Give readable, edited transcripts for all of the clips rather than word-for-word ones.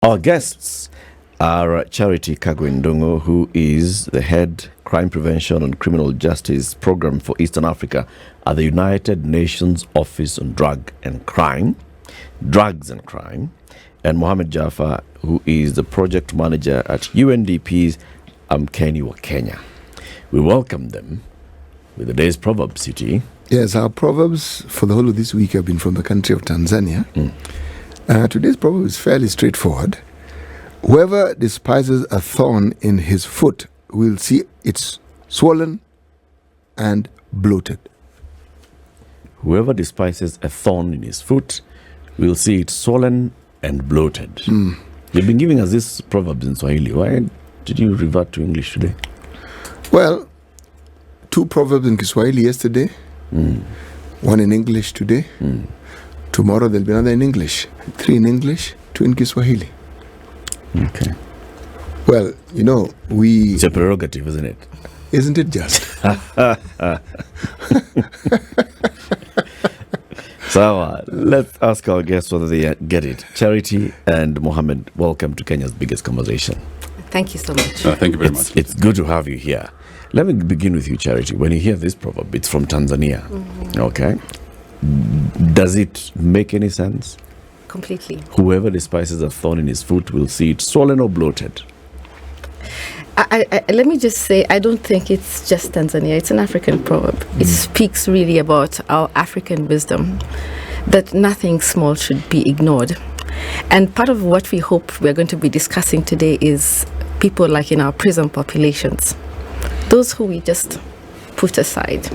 Our guests are Charity Kagwendongo, who is the head Crime Prevention and Criminal Justice Program for Eastern Africa at the United Nations Office on Drugs and Crime, and Mohamed Jaffa, who is the project manager at UNDP's Amkeni wa Kenya. We welcome them with the day's proverb, City. Yes, our proverbs for the whole of this week have been from the country of Tanzania. Today's proverb is fairly straightforward. Whoever despises a thorn in his foot will see it swollen and bloated. Whoever despises a thorn in his foot will see it swollen and bloated. You've been giving us these proverbs in Swahili. Why did you revert to English today? Well, 2 proverbs in Kiswahili yesterday, 1 in English today. Tomorrow there'll be another in English. 3 in English, 2 in Kiswahili. Okay. Well, It's a prerogative, isn't it? Isn't it just? So let's ask our guests whether they get it. Charity and Mohammed, welcome to Kenya's biggest conversation. Thank you so much. Thank you very much. It's good to have you here. Let me begin with you, Charity. When you hear this proverb, it's from Tanzania. Okay. Does it make any sense? Completely. Whoever despises a thorn in his foot will see it swollen or bloated. Let me just say, I don't think it's just Tanzania. It's an African proverb. It speaks really about our African wisdom, that nothing small should be ignored. And part of what we hope we're going to be discussing today is people like in our prison populations, those who we just put aside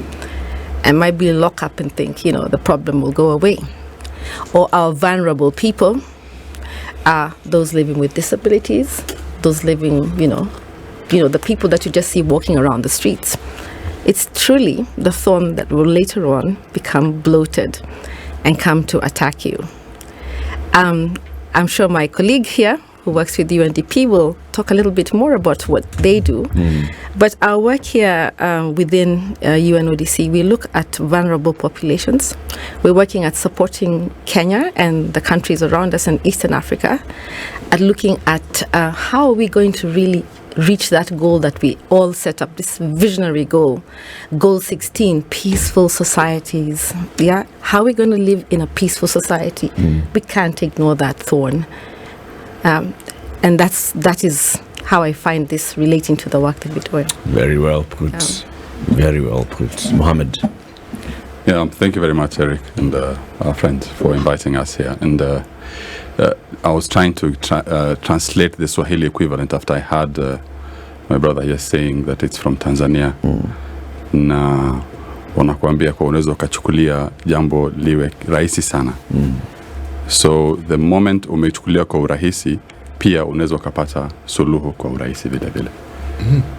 and might be locked up and think, the problem will go away. Or our vulnerable people are those living with disabilities, those living, the people that you just see walking around the streets. It's truly the thorn that will later on become bloated and come to attack you. I'm sure my colleague here who works with UNDP will talk a little bit more about what they do. But our work here within UNODC, we look at vulnerable populations. We're working at supporting Kenya and the countries around us in Eastern Africa, at looking at how are we going to really reach that goal that we all set up, this visionary goal, Goal 16, peaceful societies. Yeah, how are we going to live in a peaceful society? We can't ignore that thorn. And that is how I find this relating to the work that we're doing. Very well put. Very well put. Mohammed. Yeah, thank you very much, Eric, and our friends for inviting us here. And I was trying to translate the Swahili equivalent after I had my brother here saying that it's from Tanzania. Na wanakuambia kwa unaweza ukachukulia jambo liwe rahisi sana. So the moment umechukulia kwa urahisi, pia unaweza ukapata suluhu kwa urahisi vile vile.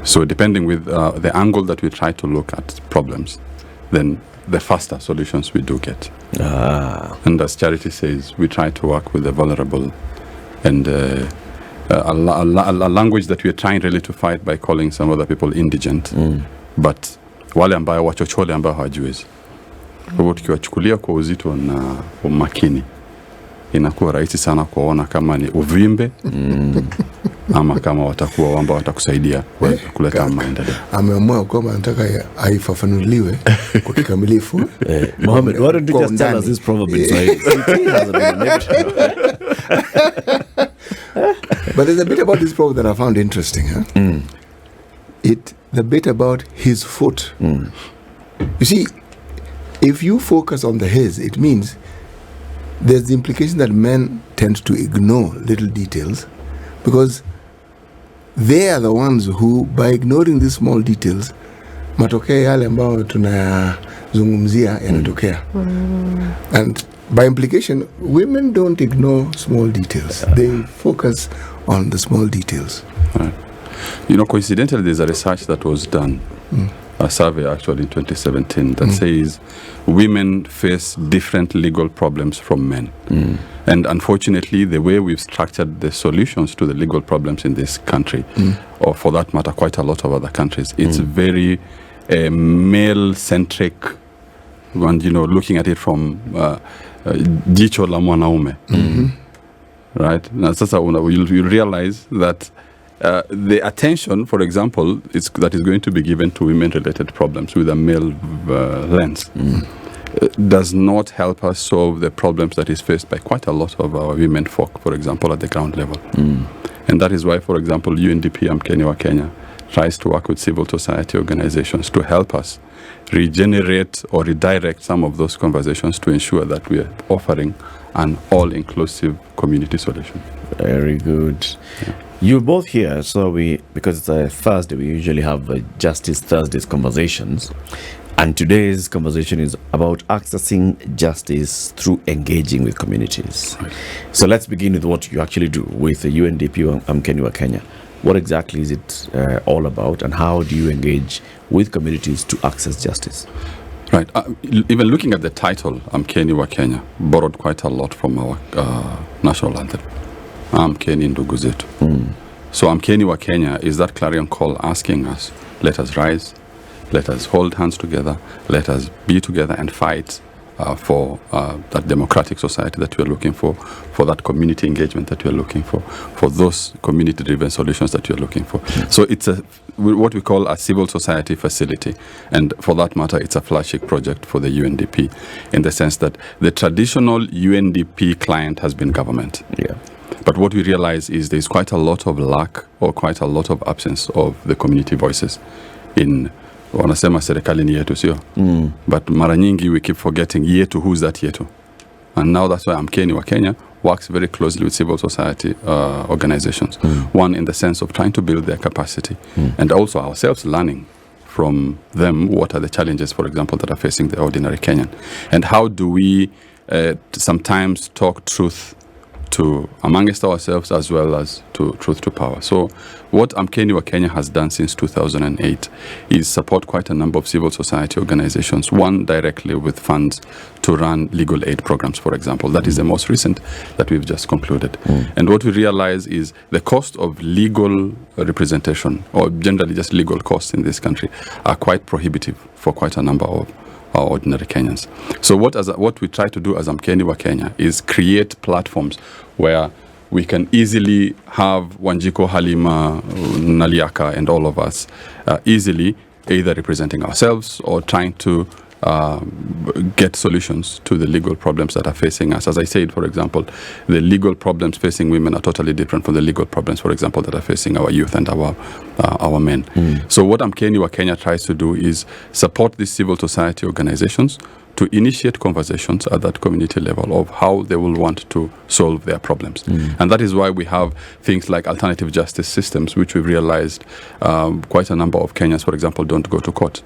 So depending with the angle that we try to look at problems, then the faster solutions we do get. And as Charity says, we try to work with the vulnerable, and a language that we are trying really to fight by calling some other people indigent, but wale ambao wachochole ambao hawajiwezi. Kwa hivyo tukiwachukulia kwa uzito na umakini, inakuwa rahisi sana kuona kama ni uvimbe ama kama watakuwa ambao watakusaidia kuleta maendeleo. Ameamua kwamba anataka aifafanuliwe kwa kikamilifu. Mohammed, why don't you just tell us this proverb in Swahili? But there's a bit about this proverb that I found interesting. The bit about his foot. You see, if you focus on the his, it means there's the implication that men tend to ignore little details because they are the ones who, by ignoring these small details, matokeo yale ambayo tunayazungumzia yanatokea. And by implication, women don't ignore small details. They focus on the small details. Right. Coincidentally, there's a research that was done, a survey actually in 2017, that says women face different legal problems from men. And unfortunately, the way we've structured the solutions to the legal problems in this country, or for that matter, quite a lot of other countries, it's very male-centric, and looking at it from jicho la mwanaume. right? Now, you'll realize that the attention, for example, that is going to be given to women-related problems with a male lens does not help us solve the problems that is faced by quite a lot of our women folk, for example, at the ground level. And that is why, for example, UNDP Mkeni Kenya tries to work with civil society organizations to help us regenerate or redirect some of those conversations to ensure that we are offering an all-inclusive community solution. Very good. Yeah. You're both here, so because it's a Thursday, we usually have Justice Thursdays conversations. And today's conversation is about accessing justice through engaging with communities. Right. So let's begin with what you actually do with the UNDP Mkeni Kenya. What exactly is it all about, and how do you engage with communities to access justice? Right. Even looking at the title, Mkeni Kenya, borrowed quite a lot from our national anthem. Mkeni ndugu zetu. So Mkeni Kenya is that clarion call asking us, let us rise, let us hold hands together, let us be together and fight for that democratic society that we are looking for that community engagement that we are looking for those community-driven solutions that we are looking for. So it's what we call a civil society facility. And for that matter, it's a flagship project for the UNDP in the sense that the traditional UNDP client has been government. Yeah. But what we realize is there's quite a lot of lack or quite a lot of absence of the community voices in wanasema serikali ni yetu sio. But mara nyingi we keep forgetting yetu, who's that yetu? And now that's why Mkeni Kenya works very closely with civil society organizations. One, in the sense of trying to build their capacity and also ourselves learning from them what are the challenges, for example, that are facing the ordinary Kenyan. And how do we sometimes talk truth to amongst ourselves as well as to truth to power. So what Mkeni Kenya has done since 2008 is support quite a number of civil society organizations, one directly with funds to run legal aid programs, for example. That is the most recent that we've just concluded. And what we realize is the cost of legal representation, or generally just legal costs in this country, are quite prohibitive for quite a number of our ordinary Kenyans. So what we try to do as Mkeni Kenya is create platforms where we can easily have Wanjiko, Halima, Naliaka, and all of us easily either representing ourselves or trying to get solutions to the legal problems that are facing us. As I said, for example, the legal problems facing women are totally different from the legal problems, for example, that are facing our youth and our men. So what Mkeni Kenya tries to do is support these civil society organizations to initiate conversations at that community level of how they will want to solve their problems. And that is why we have things like alternative justice systems, which we've realized quite a number of Kenyans, for example, don't go to court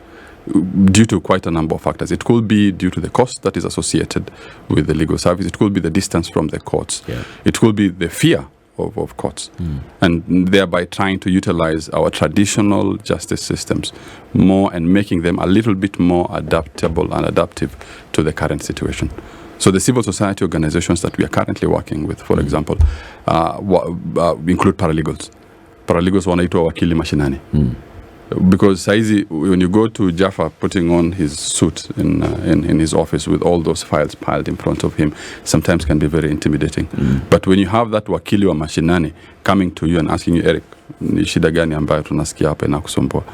due to quite a number of factors. It could be due to the cost that is associated with the legal service. It could be the distance from the courts. Yeah. It could be the fear of courts, and thereby trying to utilize our traditional justice systems more and making them a little bit more adaptable and adaptive to the current situation. So the civil society organizations that we are currently working with, for example, include paralegals. Paralegals wanaitwa wakili mashinani. Because saizi, when you go to Jaffa putting on his suit in his office with all those files piled in front of him, sometimes can be very intimidating. But when you have that wakili wa mashinani coming to you and asking you, Eric, ni shida gani ambayo tunasikia hapa inakusumbua?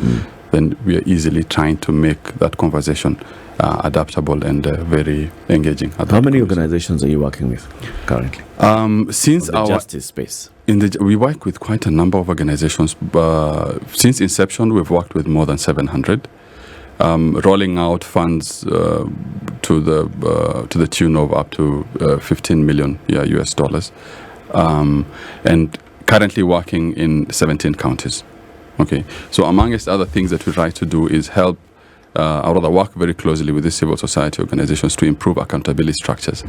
Then we are easily trying to make that conversation adaptable and very engaging. How many organizations are you working with currently? Since our justice space, we work with quite a number of organizations. Since inception, we've worked with more than 700, rolling out funds to the tune of up to 15 million US dollars, and currently working in 17 counties. Okay, so amongst other things that we try to do is help, or rather work very closely with the civil society organizations to improve accountability structures,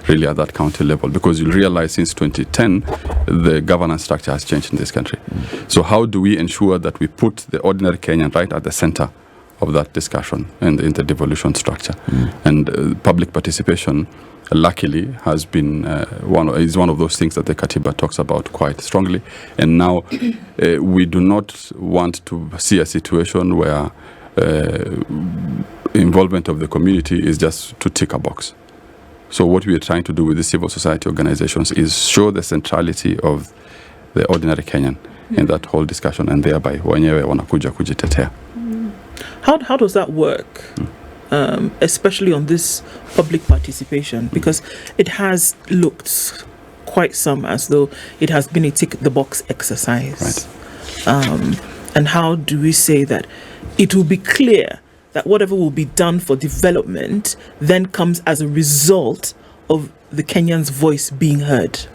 really at that county level, because you'll realize since 2010, the governance structure has changed in this country. So how do we ensure that we put the ordinary Kenyan right at the center of that discussion and in the devolution structure? And public participation, luckily, has been is one of those things that the Katiba talks about quite strongly. And now we do not want to see a situation where involvement of the community is just to tick a box. So what we are trying to do with the civil society organizations is show the centrality of the ordinary Kenyan in that whole discussion, and thereby wenyewe wanakuja kujitetea. How does that work? Especially on this public participation, because it has looked quite some as though it has been a tick-the-box exercise. Right. And how do we say that it will be clear that whatever will be done for development then comes as a result of the Kenyans' voice being heard?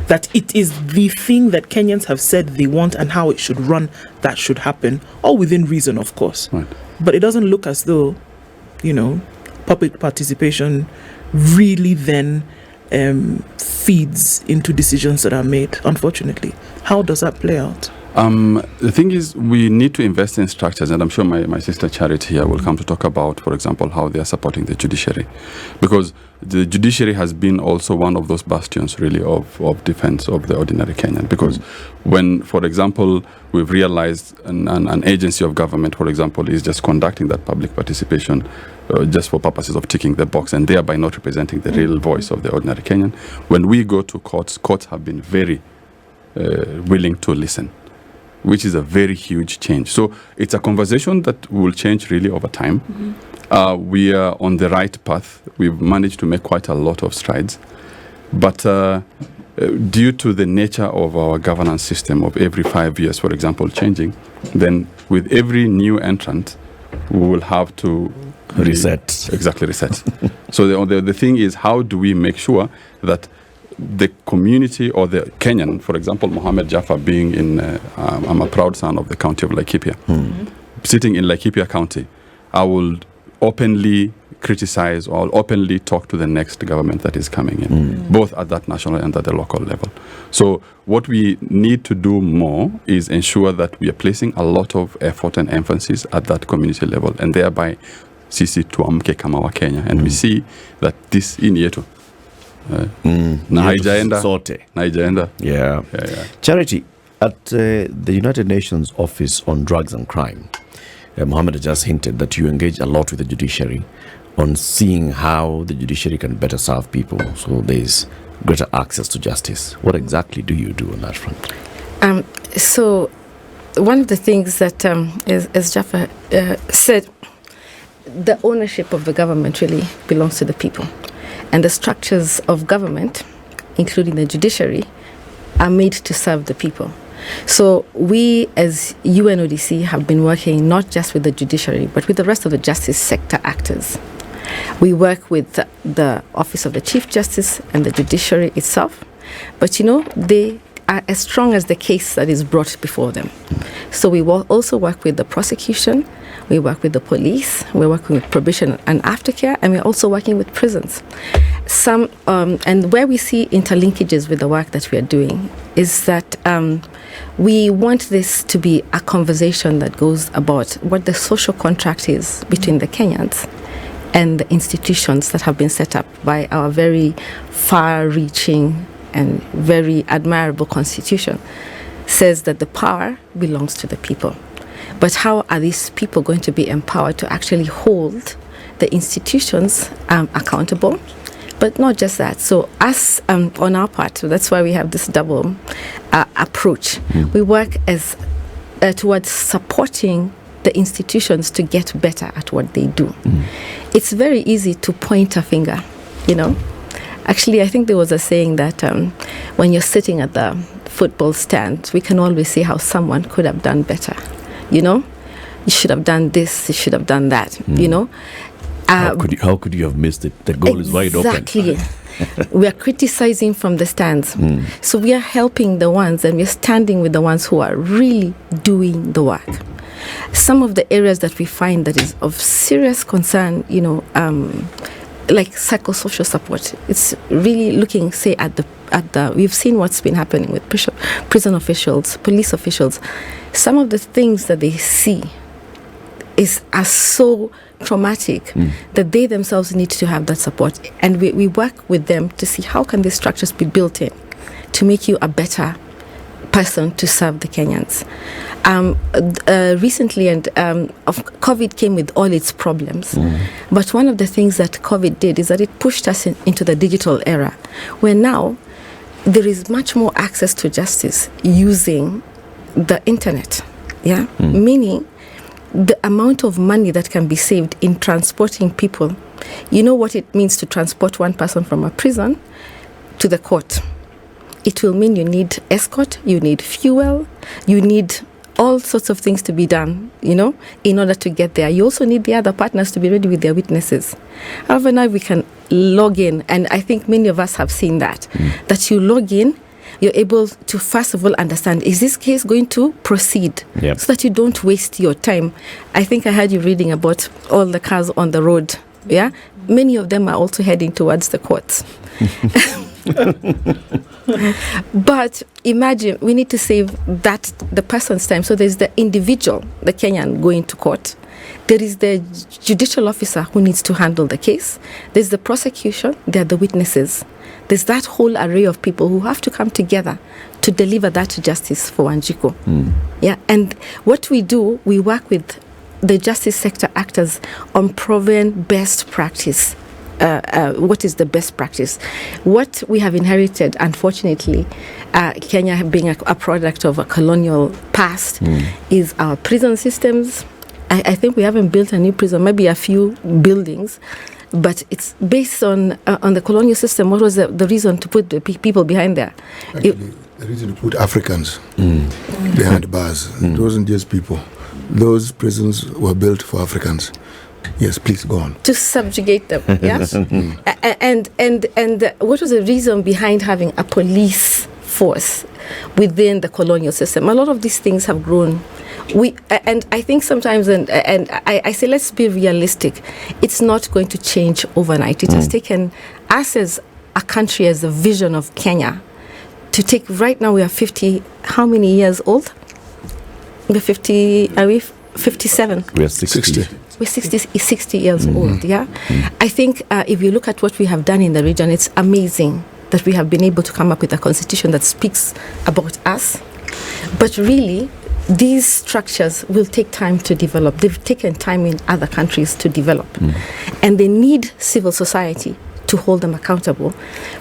That it is the thing that Kenyans have said they want and how it should run that should happen, all within reason, of course. Right. But it doesn't look as though, public participation really then feeds into decisions that are made, unfortunately. How does that play out? The thing is, we need to invest in structures, and I'm sure my sister Charity here will come to talk about, for example, how they are supporting the judiciary. Because the judiciary has been also one of those bastions, really, of defense of the ordinary Kenyan. Because when, for example, we've realized an agency of government, for example, is just conducting that public participation just for purposes of ticking the box and thereby not representing the real voice of the ordinary Kenyan, when we go to courts have been very willing to listen, which is a very huge change. So it's a conversation that will change really over time. We are on the right path. We've managed to make quite a lot of strides. But due to the nature of our governance system of every 5 years, for example, changing, then with every new entrant, we will have to reset. Exactly, reset. So the thing is, how do we make sure that the community or the Kenyan, for example, Mohammed Jaffa being in, I'm a proud son of the county of Laikipia. Sitting in Laikipia County, I will openly criticize or openly talk to the next government that is coming in, both at that national and at the local level. So what we need to do more is ensure that we are placing a lot of effort and emphasis at that community level, and thereby sisi tuamke kama wa Kenya, and we see that this in yetu na haijaenda. Yeah. Charity, at the United Nations Office on Drugs and Crime, Mohammed just hinted that you engage a lot with the judiciary on seeing how the judiciary can better serve people, so there's greater access to justice. What exactly do you do on that front? So one of the things that, as Jaffa said, the ownership of the government really belongs to the people. And the structures of government, including the judiciary, are made to serve the people. So we, as UNODC, have been working not just with the judiciary, but with the rest of the justice sector actors. We work with the Office of the Chief Justice and the judiciary itself. But, they are as strong as the case that is brought before them. So we will also work with the prosecution, we work with the police, we're working with probation and aftercare, and we're also working with prisons. And where we see interlinkages with the work that we are doing is that we want this to be a conversation that goes about what the social contract is between the Kenyans and the institutions that have been set up by our very far-reaching and very admirable constitution. Says that the power belongs to the people. But how are these people going to be empowered to actually hold the institutions accountable? But not just that. So us, on our part, so that's why we have this double approach. We work as towards supporting the institutions to get better at what they do. It's very easy to point a finger, Actually, I think there was a saying that when you're sitting at the football stand, we can always see how someone could have done better. You should have done this, you should have done that, How could you have missed it? The goal is wide open. Exactly. We are criticizing from the stands. So we are helping the ones, and we're standing with the ones who are really doing the work. Some of the areas that we find that is of serious concern, like psychosocial support. It's really looking, say, at the we've seen what's been happening with prison officials, police officials. Some of the things that they see are so traumatic that they themselves need to have that support. And we work with them to see how can these structures be built in to make you a better person to serve the Kenyans. Recently, COVID came with all its problems. But one of the things that COVID did is that it pushed us into the digital era, where now there is much more access to justice using the internet. Yeah, meaning the amount of money that can be saved in transporting people. You know what it means to transport one person from a prison to the court. It will mean you need escort, you need fuel, you need all sorts of things to be done, in order to get there. You also need the other partners to be ready with their witnesses. However, now we can log in, and I think many of us have seen that you log in, you're able to first of all understand, is this case going to proceed? Yep. So that you don't waste your time. I think I heard you reading about all the cars on the road. Yeah, many of them are also heading towards the courts. But imagine, we need to save the person's time. So there's the individual, the Kenyan, going to court. There is the judicial officer who needs to handle the case. There's the prosecution. There are the witnesses. There's that whole array of people who have to come together to deliver that justice for Wanjiku. Yeah, and what we do, we work with the justice sector actors on proven best practice. What is the best practice? What we have inherited, unfortunately, Kenya being a product of a colonial past, is our prison systems. I think we haven't built a new prison, maybe a few buildings, but it's based on the colonial system. What was the reason to put the people behind there? Actually, the reason to put Africans behind bars. It wasn't just people. Those prisons were built for Africans. Yes, please go on. To subjugate them, yes. And what was the reason behind having a police force within the colonial system? A lot of these things have grown. And I think sometimes, and I say, let's be realistic. It's not going to change overnight. It has taken us as a country, as a vision of Kenya, to take. Right now, we are 50. How many years old? We're 50. Are we 57? We are 60. We're 60 years old. Yeah. I think if you look at what we have done in the region, it's amazing that we have been able to come up with a constitution that speaks about us. But really, these structures will take time to develop. They've taken time in other countries to develop. And they need civil society to hold them accountable.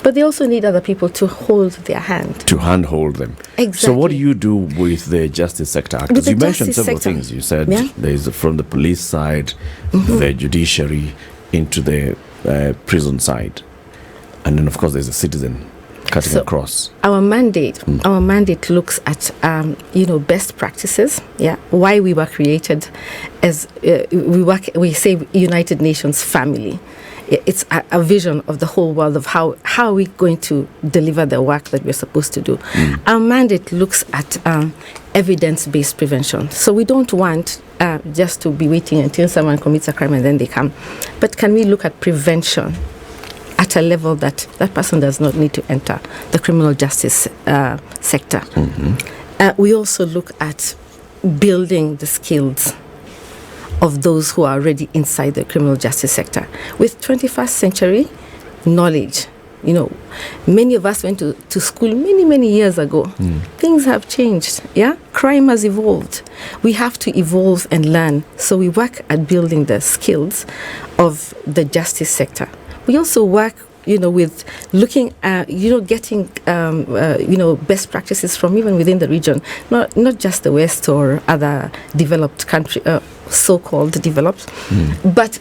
But they also need other people to hold their hand. To handhold them. Exactly. So what do you do with the justice sector actors? You mentioned several things. You said there's from the police side, the judiciary, into the prison side. And then, of course, there's a citizen cutting across. Our mandate looks at best practices. Yeah, why we were created as we say United Nations family. It's a vision of the whole world of how are we going to deliver the work that we're supposed to do. Our mandate looks at evidence-based prevention. So we don't want just to be waiting until someone commits a crime and then they come. But can we look at prevention at a level that person does not need to enter the criminal justice sector? We also look at building the skills of those who are already inside the criminal justice sector with 21st century knowledge. Many of us went to school many years ago. Things have changed. Yeah, crime has evolved. We have to evolve and learn. So we work at building the skills of the justice sector. We also work with looking at, getting, best practices from even within the region, not just the West or other developed country, so-called developed, but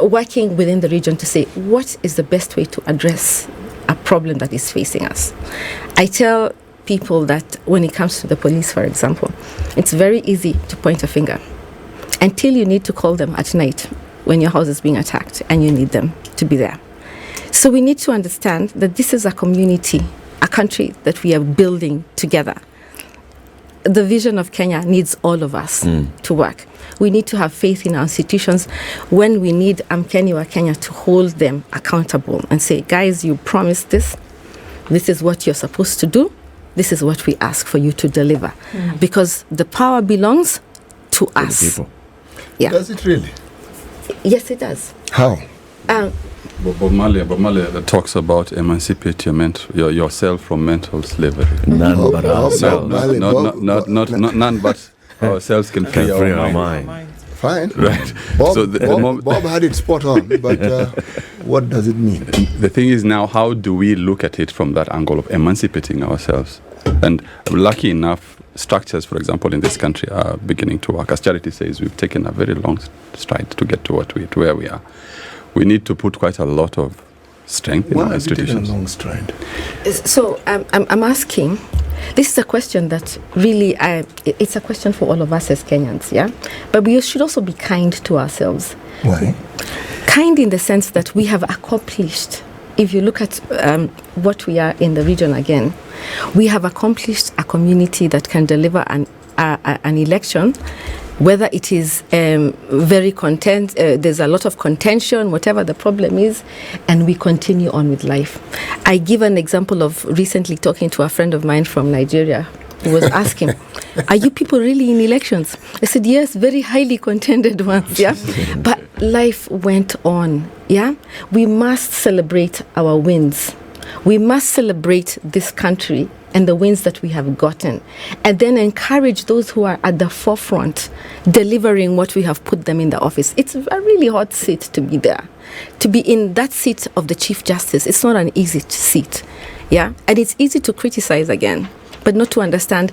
working within the region to say, what is the best way to address a problem that is facing us? I tell people that when it comes to the police, for example, it's very easy to point a finger until you need to call them at night when your house is being attacked and you need them to be there. So we need to understand that this is a community, a country that we are building together. The vision of Kenya needs all of us to work. We need to have faith in our institutions. When we need Kenya to hold them accountable and say, guys, you promised this. This is what you're supposed to do. This is what we ask for you to deliver. Because the power belongs to us. The people. Yeah. Does it really? Yes, it does. How? Bob Marley talks about emancipate yourself from mental slavery. None but ourselves. None but ourselves can free our mind. Fine. Right. Bob had it spot on, but what does it mean? The thing is now, how do we look at it from that angle of emancipating ourselves? And lucky enough, structures, for example, in this country are beginning to work. As Charity says, we've taken a very long stride to get to where we are. We need to put quite a lot of strength in our institutions. Why have you taken a long stride? So I'm asking, this is a question that really, it's a question for all of us as Kenyans, yeah? But we should also be kind to ourselves. Why? Kind in the sense that we have accomplished, if you look at what we are in the region again, we have accomplished a community that can deliver an election, whether it is very there's a lot of contention, whatever the problem is, and we continue on with life. I give an example of recently talking to a friend of mine from Nigeria who was asking, are you people really in elections? I said, yes, very highly contended ones, yeah? But life went on, yeah? We must celebrate our wins. We must celebrate this country and the wins that we have gotten, and then encourage those who are at the forefront delivering what we have put them in the office. It's a really hot seat to be there. To be in that seat of the Chief Justice, it's not an easy seat, yeah? And it's easy to criticize again, but not to understand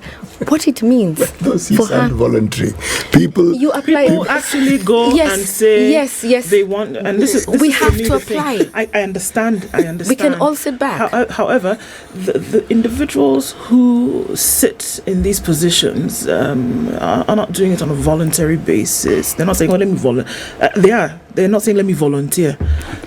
what it means. Those seats aren't voluntary. People actually go and say yes. They want, and this we is have to apply. I understand. We can all sit back. However, the individuals who sit in these positions are not doing it on a voluntary basis. They're not saying, "Oh, let me volunteer." They're not saying, "Let me volunteer."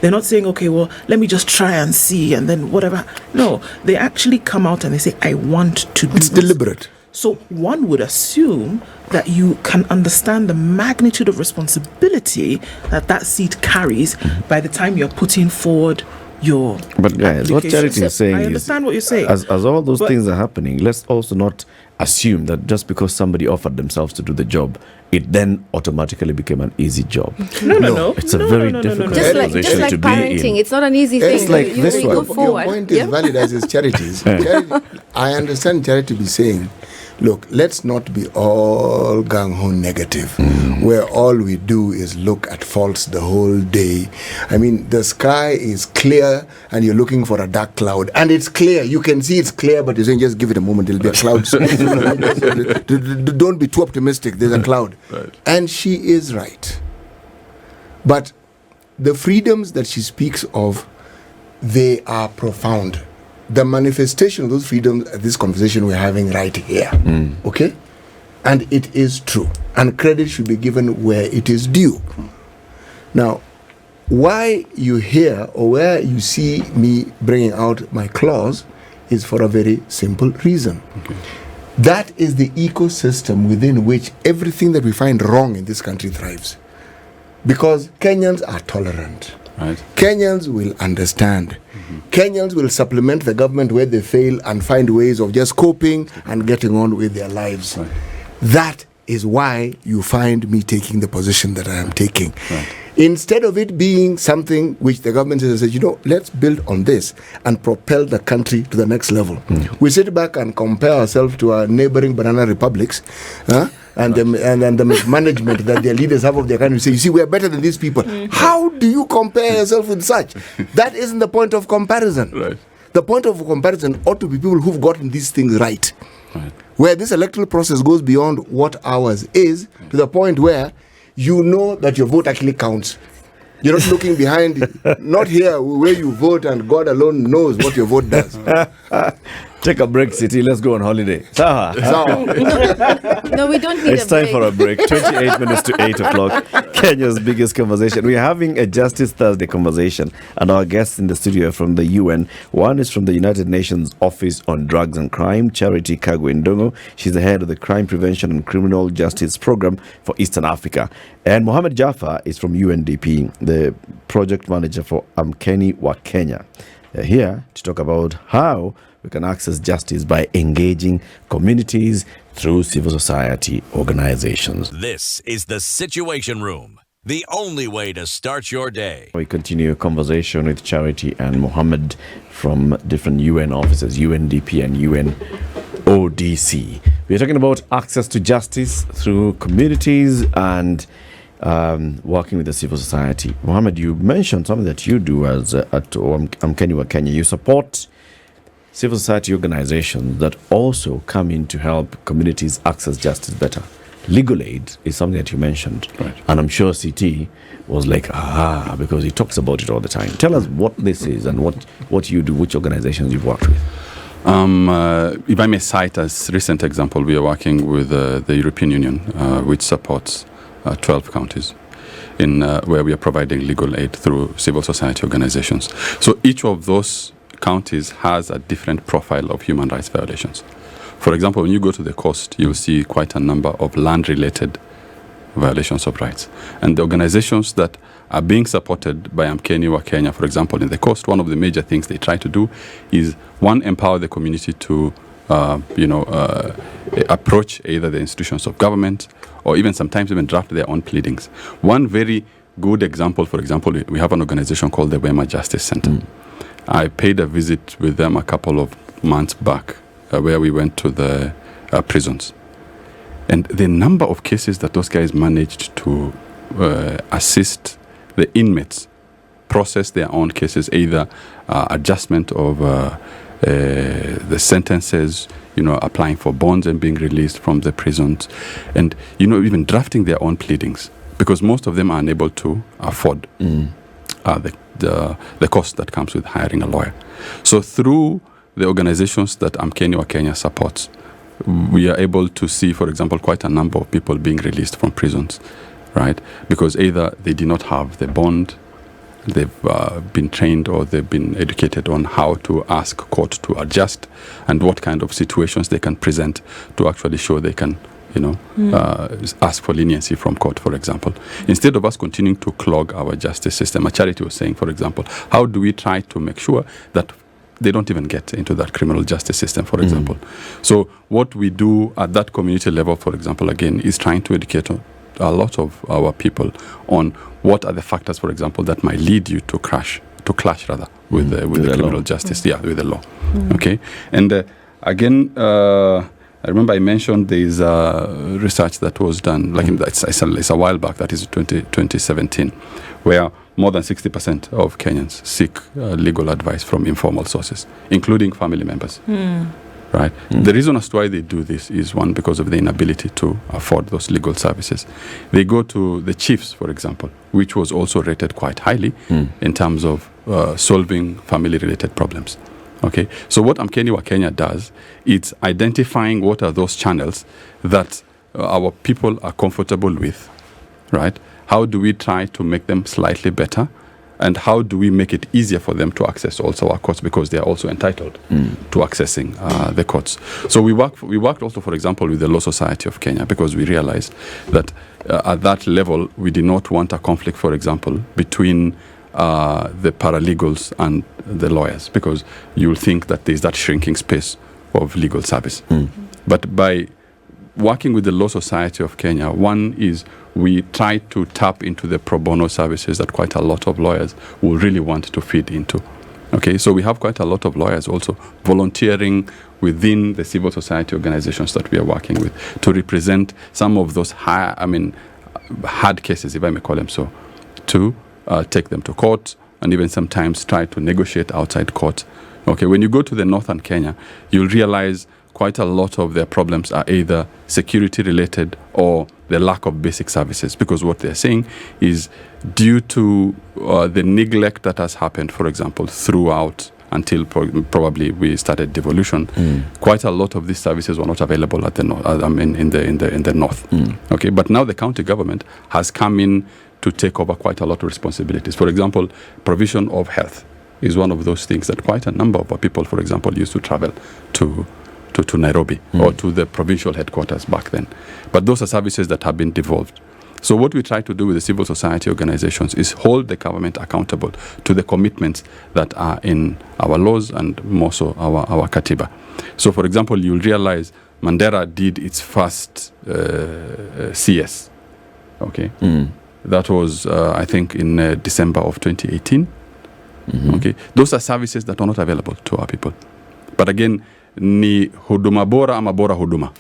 They're not saying, "Okay, well, let me just try and see, and then whatever." No, they actually come out and they say, "I want to do." It's deliberate. So one would assume that you can understand the magnitude of responsibility that seat carries by the time you're putting forward your But guys, what Charity is saying I understand what you're saying. As all those things are happening, let's also not assume that just because somebody offered themselves to do the job, it then automatically became an easy job. No. It's a very difficult position just like to be parenting, in. it's not an easy thing. It's like this you one. go forward. Your point is valid as is Charity's. I understand Charity be saying, look, let's not be all gung-ho negative, where all we do is look at faults the whole day. I mean, the sky is clear and you're looking for a dark cloud. And it's clear. You can see it's clear, but you're saying just give it a moment, there'll be a cloud. Don't be too optimistic. There's a cloud. Right. And she is right. But the freedoms that she speaks of, they are profound. The manifestation of those freedoms, this conversation we're having right here, okay? And it is true. And credit should be given where it is due. Now, why you hear or where you see me bringing out my clause is for a very simple reason. Okay. That is the ecosystem within which everything that we find wrong in this country thrives. Because Kenyans are tolerant. Right. Kenyans will understand. Kenyans will supplement the government where they fail and find ways of just coping and getting on with their lives. Right. That is why you find me taking the position that I am taking. Right. Instead of it being something which the government says, let's build on this and propel the country to the next level. We sit back and compare ourselves to our neighboring banana republics, and the mismanagement that their leaders have of their country. Say, you see, we are better than these people. How do you compare yourself with such? That isn't the point of comparison. Right. The point of comparison ought to be people who've gotten these things right. Right. Where this electoral process goes beyond what ours is, to the point where you know that your vote actually counts. You're not looking behind, not here where you vote and God alone knows what your vote does. Take a break, City. Let's go on holiday. No, we don't need It's time for a break. 28 minutes to 8 o'clock. Kenya's biggest conversation. We're having a Justice Thursday conversation, and our guests in the studio are from the UN. One is from the United Nations Office on Drugs and Crime, Charity Kagwe-Ndongo. She's the head of the Crime Prevention and Criminal Justice Program for Eastern Africa. And Mohamed Jaffa is from UNDP, the project manager for Amkeni wa Kenya. They're here to talk about how we can access justice by engaging communities through civil society organizations. This is The Situation Room the only way to start your day. We continue a conversation with Charity and Mohammed from different UN offices, UNDP and UNODC. We're talking about access to justice through communities and working with the civil society. Mohammed, you mentioned something that you do as at Amkeni Kenya. You support civil society organizations that also come in to help communities access justice better. Legal aid is something that you mentioned. Right. And I'm sure CT was like, because he talks about it all the time. Tell us what this is and what you do, which organizations you've worked with. If I may cite as recent example, we are working with the European Union, which supports 12 counties in where we are providing legal aid through civil society organizations. So each of those counties has a different profile of human rights violations. For example, when you go to the coast, you'll see quite a number of land-related violations of rights. And the organizations that are being supported by Amkeni Kenya, for example, in the coast, one of the major things they try to do is, one, empower the community to, approach either the institutions of government or even sometimes even draft their own pleadings. One very good example, for example, we have an organization called the Wema Justice Center. I paid a visit with them a couple of months back where we went to the prisons. And the number of cases that those guys managed to assist the inmates process their own cases, either adjustment of the sentences, applying for bonds and being released from the prisons, and, even drafting their own pleadings, because most of them are unable to afford the cost that comes with hiring a lawyer. So through the organizations that Amkeni Kenya supports, we are able to see, for example, quite a number of people being released from prisons, right? Because either they did not have the bond, they've been trained or they've been educated on how to ask court to adjust and what kind of situations they can present to actually show they can, ask for leniency from court, for example. Instead of us continuing to clog our justice system, a Charity was saying, for example, how do we try to make sure that they don't even get into that criminal justice system, for example. So what we do at that community level, for example, again, is trying to educate a lot of our people on what are the factors, for example, that might lead you to clash with the criminal law. Justice, with the law. Okay, and again, I remember I mentioned there is research that was done, it's a while back, that is 2017, where more than 60% of Kenyans seek legal advice from informal sources, including family members. Right? The reason as to why they do this is, one, because of the inability to afford those legal services. They go to the chiefs, for example, which was also rated quite highly in terms of solving family-related problems. Okay, so what Amkeni Kenya does, it's identifying what are those channels that our people are comfortable with, right? How do we try to make them slightly better? And how do we make it easier for them to access also our courts, because they are also entitled to accessing the courts. So we worked also, for example, with the Law Society of Kenya, because we realized that at that level, we did not want a conflict, for example, between the paralegals and the lawyers, because you'll think that there's that shrinking space of legal service. But by working with the Law Society of Kenya, one is we try to tap into the pro bono services that quite a lot of lawyers will really want to feed into. Okay, so we have quite a lot of lawyers also volunteering within the civil society organizations that we are working with to represent some of those hard cases, if I may call them so, to take them to court and even sometimes try to negotiate outside court. Okay, when you go to the northern Kenya, you'll realize quite a lot of their problems are either security related or the lack of basic services, because what they're saying is due to the neglect that has happened, for example, throughout until probably we started devolution, quite a lot of these services were not available at the in the north. Okay, but now the county government has come in to take over quite a lot of responsibilities. For example, provision of health is one of those things that quite a number of our people, for example, used to travel to Nairobi or to the provincial headquarters back then. But those are services that have been devolved. So what we try to do with the civil society organizations is hold the government accountable to the commitments that are in our laws and more so our Katiba. So for example, you'll realize Mandera did its first CS, okay? That was, I think, in December of 2018. Mhm. Okay, those are services that are not available to our people. But again, ni huduma bora ama bora huduma,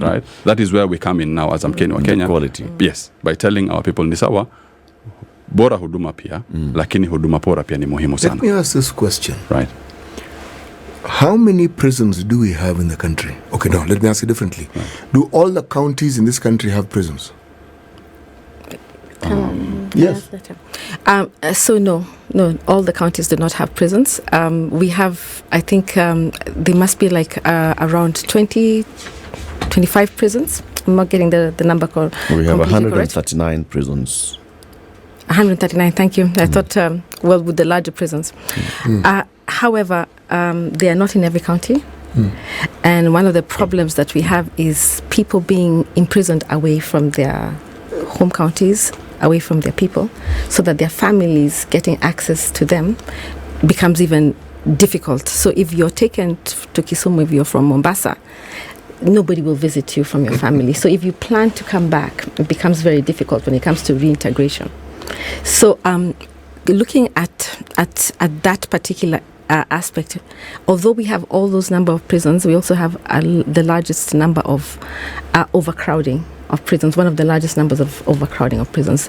right? That is where we come in now as Mkenya wa The Kenya. quality. Yes, by telling our people ni sawa, bora huduma pia, lakini huduma bora pia ni muhimu Let sana, me ask this question. right? How many prisons do we have in the country? Okay, no, let me ask it differently. Do all the counties in this country have prisons? Yes. So no, all the counties do not have prisons. We have, I think, there must be like around 20, 25 prisons. I'm not getting the number called. We have completely correct. 139 prisons. 139, thank you. I thought, well, with the larger prisons. However, they are not in every county. And one of the problems that we have is people being imprisoned away from their home counties, away from their people, so that their families getting access to them becomes even difficult. So if you're taken to Kisumu, if you're from Mombasa, nobody will visit you from your family. So if you plan to come back, it becomes very difficult when it comes to reintegration. So looking at that particular aspect, although we have all those number of prisons, we also have the largest number of overcrowding of prisons, one of the largest numbers of overcrowding of prisons.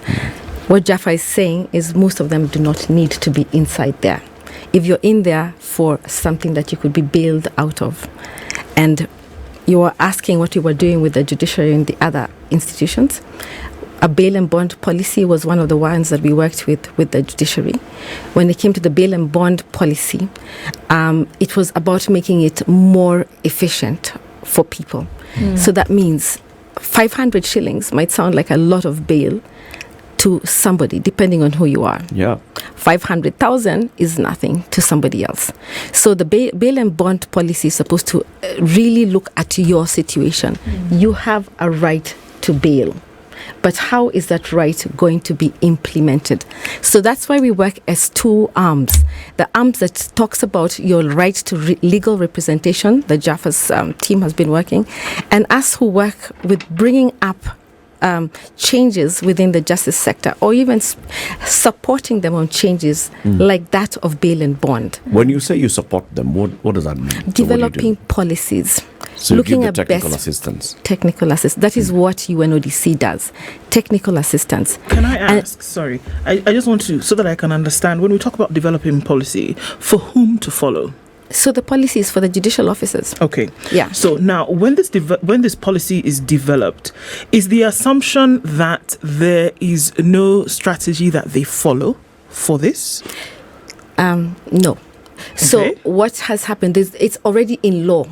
What Jaffa is saying is most of them do not need to be inside there. If you're in there for something that you could be bailed out of, and you are asking what you were doing with the judiciary and the other institutions, a bail and bond policy was one of the ones that we worked with the judiciary. When it came to the bail and bond policy, it was about making it more efficient for people. So that means 500 shillings might sound like a lot of bail to somebody, depending on who you are. Yeah. 500,000 is nothing to somebody else. So the bail and bond policy is supposed to really look at your situation. You have a right to bail. But how is that right going to be implemented? So that's why we work as two arms. The arms that talks about your right to legal representation, the Jaffa's team has been working, and us who work with bringing up changes within the justice sector, or even supporting them on changes like that of bail and bond. When you say you support them, what does that mean? So what do you do? Developing policies. So you looking give at the technical best assistance. Technical assistance. That is what UNODC does. Technical assistance. Can I ask, sorry, I just want to, so that I can understand, when we talk about developing policy, for whom to follow? So the policy is for the judicial officers. Okay. Yeah. So now, when this policy is developed, is the assumption that there is no strategy that they follow for this? No. So Okay. what has happened is it's already in law.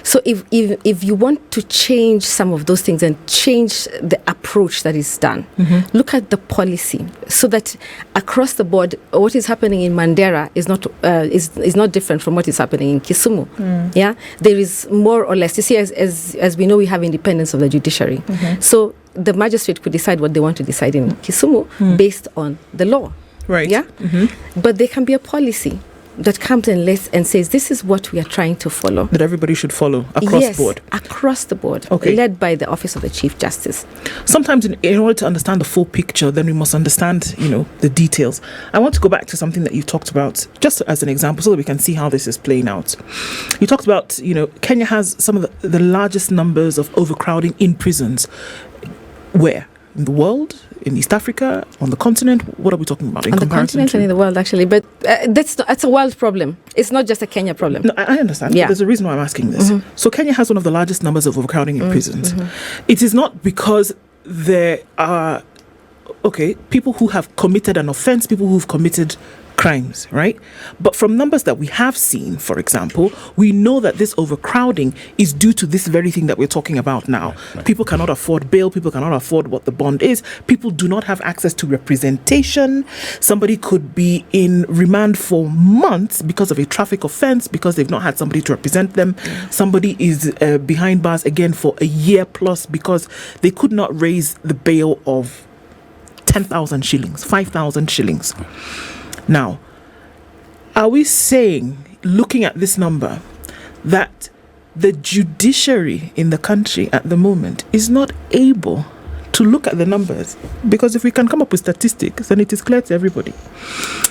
So if you want to change some of those things and change the approach that is done, look at the policy so that across the board, what is happening in Mandera is not different from what is happening in Kisumu. Yeah, there is more or less. You see, as we know, we have independence of the judiciary. So the magistrate could decide what they want to decide in Kisumu based on the law. Right. Yeah, but there can be a policy that comes and says this is what we are trying to follow. That everybody should follow across Yes, board. across the board. Okay. Led by the Office of the Chief Justice. Sometimes in order to understand the full picture, then we must understand, the details. I want to go back to something that you talked about, just as an example, so that we can see how this is playing out. You talked about, Kenya has some of the largest numbers of overcrowding in prisons. Where? In the world? In East Africa? On the continent? What are we talking about? On the continent and in the world, actually. But that's a world problem. It's not just a Kenya problem. No, I understand. Yeah. There's a reason why I'm asking this. So Kenya has one of the largest numbers of overcrowding in prisons. It is not because there are, people who have committed an offense, people who've committed crimes, right? But from numbers that we have seen, for example, we know that this overcrowding is due to this very thing that we're talking about now. Right. People cannot afford bail. People cannot afford what the bond is. People do not have access to representation. Somebody could be in remand for months because of a traffic offense, because they've not had somebody to represent them. Somebody is behind bars again for a year plus because they could not raise the bail of 10,000 shillings, 5,000 shillings. Now, are we saying, looking at this number, that the judiciary in the country at the moment is not able to look at the numbers, because if we can come up with statistics, then it is clear to everybody.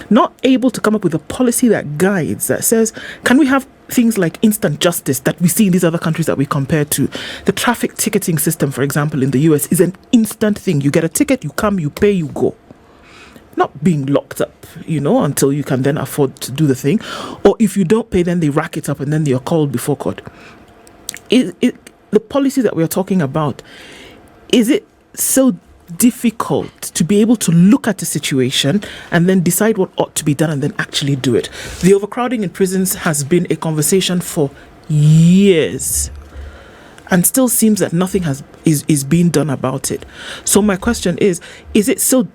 Not able to come up with a policy that guides, that says, can we have things like instant justice that we see in these other countries that we compare to? The traffic ticketing system, for example, in the US is an instant thing. You get a ticket, you come, you pay, you go. Not being locked up, until you can then afford to do the thing. Or if you don't pay, then they rack it up and then you're called before court. The policy that we're talking about, is it so difficult to be able to look at a situation and then decide what ought to be done and then actually do it? The overcrowding in prisons has been a conversation for years, and still seems that nothing is being done about it. So my question is it so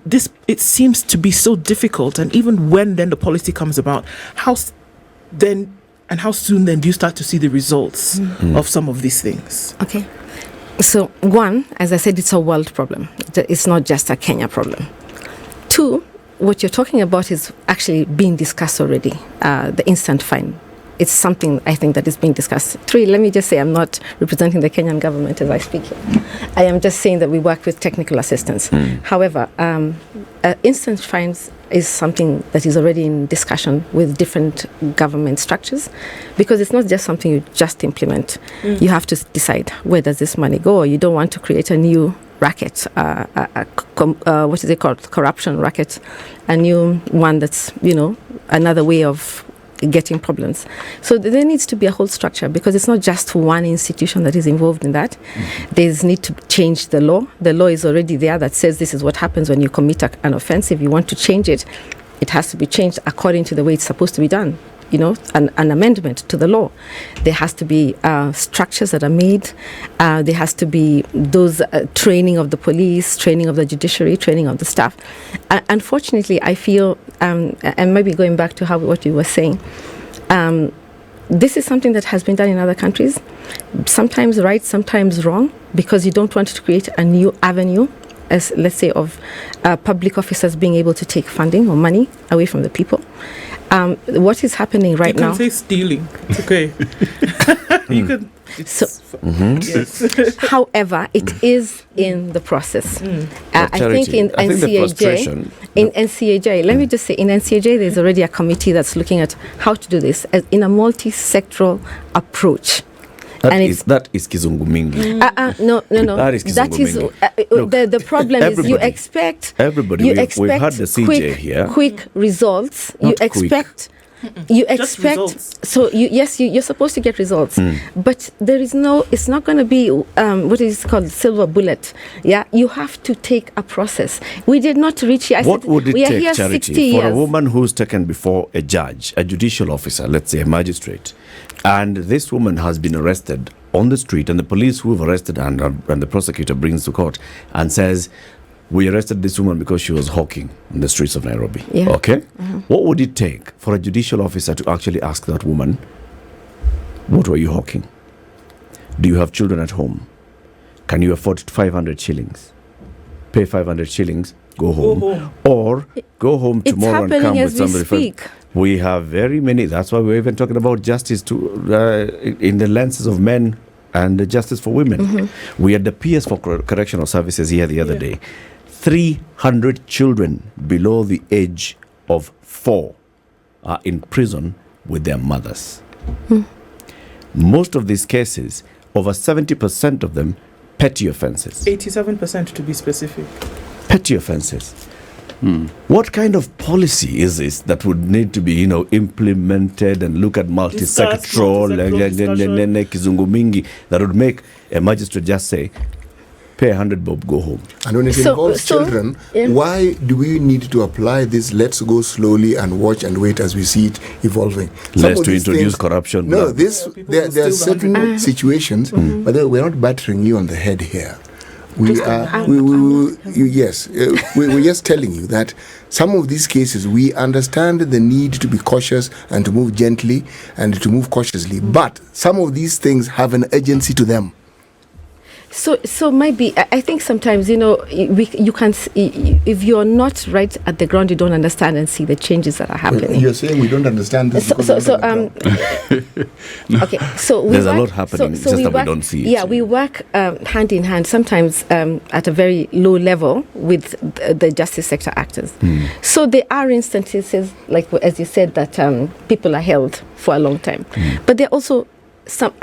it seems to be so difficult, and even when then the policy comes about, how soon then do you start to see the results of some of these things? Okay. So one, as I said, it's a world problem. It's not just a Kenya problem. Two, what you're talking about is actually being discussed already, the instant fine. It's something I think that is being discussed. Three, let me just say I'm not representing the Kenyan government as I speak here. I am just saying that we work with technical assistance. However, instant fines is something that is already in discussion with different government structures, because it's not just something you just implement. You have to decide, where does this money go? You don't want to create a new racket, what is it called? Corruption racket, a new one that's, another way of getting problems. So there needs to be a whole structure, because it's not just one institution that is involved in that. There's need to change the law. The law is already there that says this is what happens when you commit an offense. If you want to change it, it has to be changed according to the way it's supposed to be done. An amendment to the law. There has to be structures that are made. There has to be those training of the police, training of the judiciary, training of the staff. Unfortunately, I feel, and maybe going back to what you were saying, this is something that has been done in other countries, sometimes right, sometimes wrong, because you don't want to create a new avenue, as let's say, of public officers being able to take funding or money away from the people. What is happening right now? You can say stealing. It's okay. You could. Yes. However, it is in the process. I think in NCAJ, let me just say, in NCAJ, there's already a committee that's looking at how to do this in a multi-sectoral approach. That is kizungu mingi. No. That is kizungu mingi. The problem is you expect everybody. We've had the CJ here. Quick results. Not you expect. You Just expect results. So you're supposed to get results, but there is no. It's not going to be what is called silver bullet. Yeah, you have to take a process. We did not reach here. What would it we take, are here Charity, 60 for years. a woman who's taken before a judge, a judicial officer, let's say a magistrate, and this woman has been arrested on the street, and the police who have arrested her and the prosecutor brings to court and says, we arrested this woman because she was hawking in the streets of Nairobi. Yeah. Okay? What would it take for a judicial officer to actually ask that woman, what were you hawking? Do you have children at home? Can you afford 500 shillings? Pay 500 shillings, go home. Or go home tomorrow and come with somebody. Speak. We have very many. That's why we're even talking about justice in the lenses of men and justice for women. We had the PS for Correctional Services here the other day. 300 children below the age of 4 are in prison with their mothers. Most of these cases, over 70% of them, petty offenses. 87% to be specific. Petty offenses. What kind of policy is this that would need to be, implemented and look at multi-sectoral kizungu mingi that would make a magistrate just say, pay 100 bob, go home? And when it involves children, why do we need to apply this let's go slowly and watch and wait as we see it evolving? Less to introduce corruption. No, there are certain situations, but we're not battering you on the head here. We're just telling you that some of these cases, we understand the need to be cautious and to move gently and to move cautiously, but some of these things have an urgency to them. So maybe I think sometimes you can if you're not right at the ground, you don't understand and see the changes that are happening. You're saying we don't understand this. Okay, so there's a lot happening, just that we don't see it. Yeah, we work hand in hand, sometimes at a very low level with the justice sector actors. So there are instances, like as you said, that people are held for a long time, but there are also some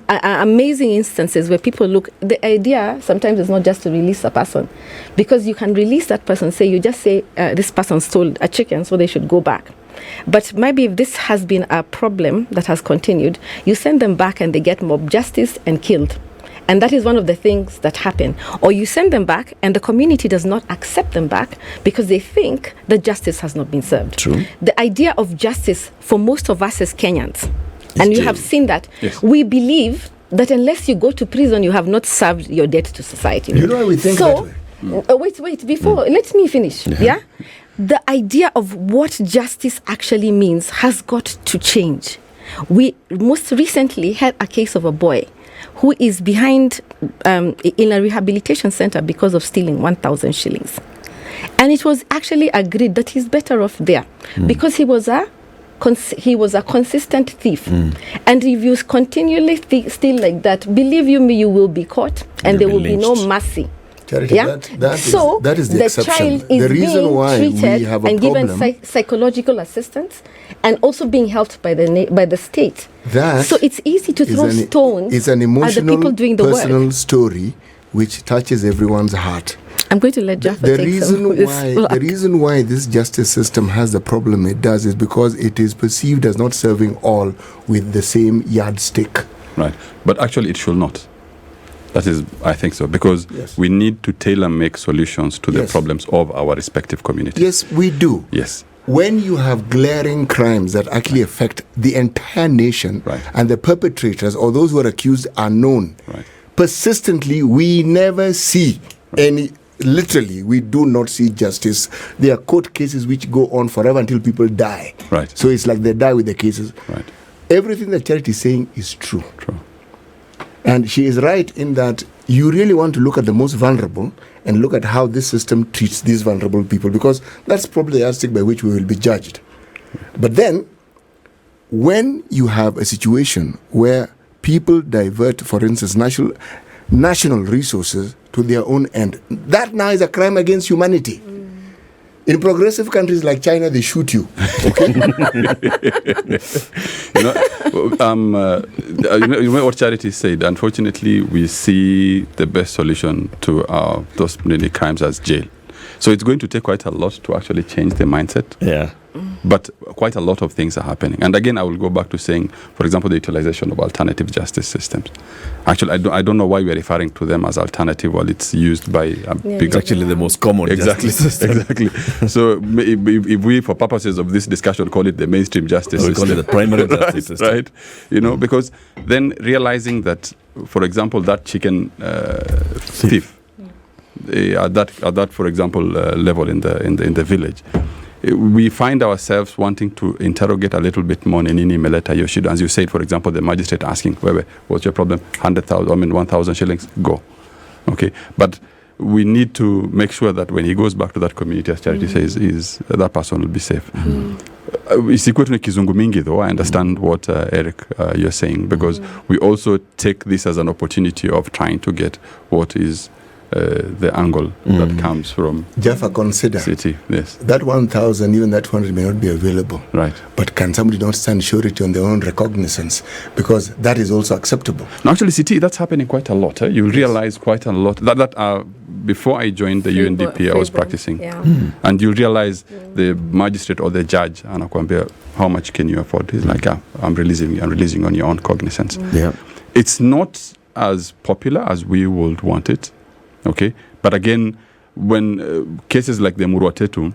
amazing instances where people look. The idea sometimes is not just to release a person, because you can release that person. You just say this person stole a chicken, so they should go back. But maybe if this has been a problem that has continued, you send them back and they get mob justice and killed. And that is one of the things that happen. Or you send them back and the community does not accept them back because they think the justice has not been served. True. The idea of justice for most of us as Kenyans, and you have seen that, yes. We believe that unless you go to prison, you have not served your debt to society. You know why we think that way? Wait, before, let me finish. Yeah? The idea of what justice actually means has got to change. We most recently had a case of a boy who is behind in a rehabilitation center because of stealing 1,000 shillings. And it was actually agreed that he's better off there because he was a consistent thief. And if you continually steal like that, believe you me, you will be caught and there will be no mercy. Charity, Yeah? that is the exception. Child is The reason being why treated we have a and problem, given psychological assistance and also being helped by the state. that So it's easy to throw stones it's an at the emotional, people doing the personal work. story which touches everyone's heart. I'm going to let Jaffa The take some of this reason why this justice system has the problem it does is because it is perceived as not serving all with the same yardstick. Right. But actually, it should not. That is, I think so, because we need to tailor-make solutions to the problems of our respective communities. Yes, we do. Yes. When you have glaring crimes that actually affect the entire nation, and the perpetrators or those who are accused are known, persistently, we never see any. Literally, we do not see justice. There are court cases which go on forever until people die. Right. So it's like they die with the cases. Right. Everything that Charity is saying is true. True. And she is right in that you really want to look at the most vulnerable and look at how this system treats these vulnerable people, because that's probably the yardstick by which we will be judged. But then, when you have a situation where people divert, for instance, national resources to their own end, that now is a crime against humanity. In progressive countries like China, they shoot you. Okay? You know what Charity said. Unfortunately, we see the best solution to those many crimes as jail. So it's going to take quite a lot to actually change the mindset. Yeah. But quite a lot of things are happening. And again, I will go back to saying, for example, the utilization of alternative justice systems. Actually, I don't know why we're referring to them as alternative while it's used by big... It's actually the most common justice system. Exactly. So if we, for purposes of this discussion, call it the mainstream justice system. We call it the primary justice system. Right? You know, because then realizing that, for example, that chicken thief, at that, for example, level in the village, we find ourselves wanting to interrogate a little bit more in Nini Meleta Yoshida. As you said, for example, the magistrate asking, what's your problem? 1,000 shillings, go. Okay. But we need to make sure that when he goes back to that community, as Charity says, that person will be safe. Isikwetu ni kizungu mingi though. I understand what Eric, you're saying, because we also take this as an opportunity of trying to get what is the angle that comes from Jaffa, consider city. Yes. That 1,000, even that 100 may not be available. Right. But can somebody not stand surety on their own recognizance? Because that is also acceptable. Now, actually, city, that's happening quite a lot. You'll realize quite a lot. Before I joined the UNDP, I was practicing. Yeah. And you'll realize the magistrate or the judge, anakuambia, how much can you afford? He's like, I'm releasing on your own cognizance. Yeah. It's not as popular as we would want it. Okay, but again, when cases like the Murwatetu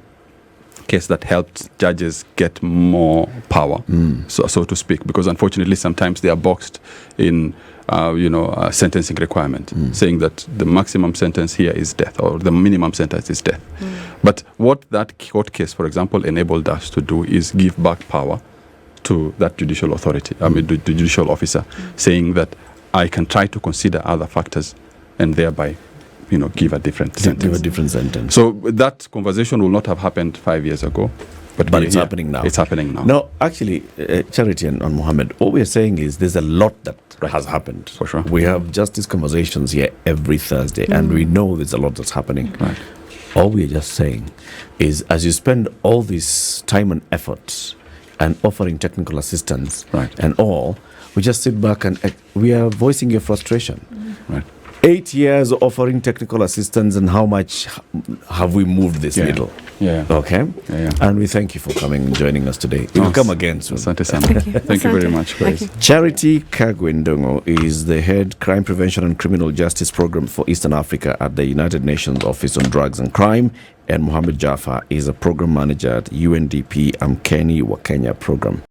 case that helped judges get more power, so to speak, because unfortunately sometimes they are boxed in, a sentencing requirement, saying that the maximum sentence here is death or the minimum sentence is death. But what that court case, for example, enabled us to do is give back power to that judicial authority, the judicial officer, saying that I can try to consider other factors and thereby, give a different sentence. Give a different sentence. So that conversation will not have happened 5 years ago. But it's happening now. It's happening now. No, actually, Charity and Mohammed, what we're saying is there's a lot that has happened. For sure. We have justice conversations here every Thursday, and we know there's a lot that's happening. Right. All we're just saying is, as you spend all this time and effort and offering technical assistance and all, we just sit back and we are voicing your frustration. Right. 8 years offering technical assistance, and how much have we moved this needle? Yeah. Okay. Yeah. And we thank you for coming and joining us today. You'll come again soon. Thank you very much, guys. Charity Kagwe-Ndongo is the head Crime Prevention and Criminal Justice Program for Eastern Africa at the United Nations Office on Drugs and Crime, and Mohammed Jaffa is a program manager at UNDP Amkeni wa Kenya program.